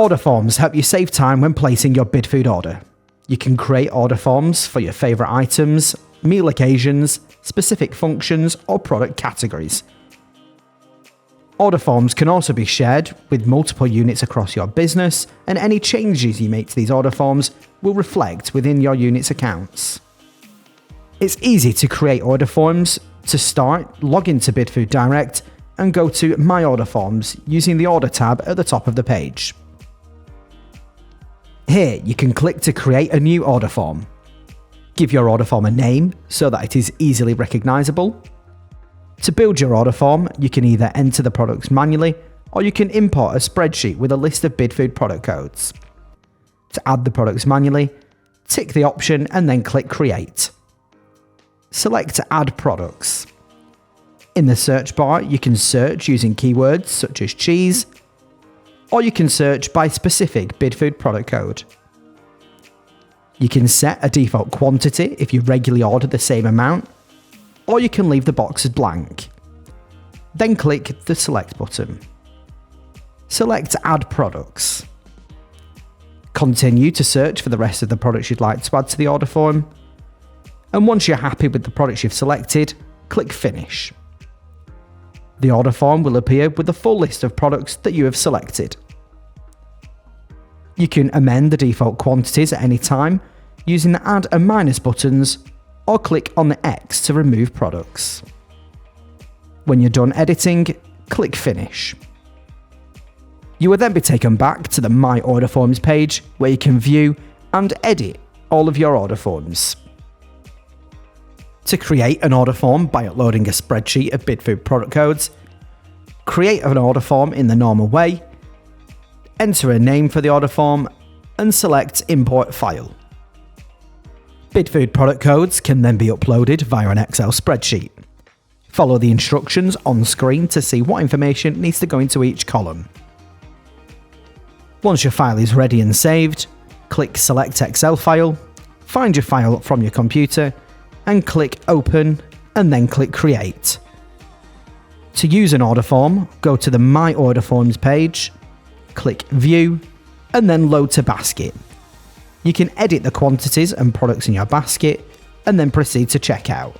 Order forms help you save time when placing your Bidfood order. You can create order forms for your favourite items, meal occasions, specific functions, or product categories. Order forms can also be shared with multiple units across your business, and any changes you make to these order forms will reflect within your unit's accounts. It's easy to create order forms. To start, log into Bidfood Direct and go to My Order Forms using the Order tab at the top of the page. Here, you can click to create a new order form. Give your order form a name so that it is easily recognisable. To build your order form, you can either enter the products manually or you can import a spreadsheet with a list of Bidfood product codes. To add the products manually, tick the option and then click Create. Select Add Products. In the search bar, you can search using keywords such as cheese, or you can search by specific Bidfood product code. You can set a default quantity if you regularly order the same amount, or you can leave the boxes blank. Then click the Select button. Select Add Products. Continue to search for the rest of the products you'd like to add to the order form. And once you're happy with the products you've selected, click Finish. The order form will appear with the full list of products that you have selected. You can amend the default quantities at any time using the Add and Minus buttons, or click on the X to remove products. When you're done editing, click Finish. You will then be taken back to the My Order Forms page where you can view and edit all of your order forms. To create an order form by uploading a spreadsheet of Bidfood product codes, create an order form in the normal way, enter a name for the order form, and select Import File. Bidfood product codes can then be uploaded via an Excel spreadsheet. Follow the instructions on screen to see what information needs to go into each column. Once your file is ready and saved, click Select Excel File, find your file from your computer, and click Open, and then click Create. To use an order form, go to the My Order Forms page, click View, and then Load to Basket. You can edit the quantities and products in your basket, and then proceed to checkout.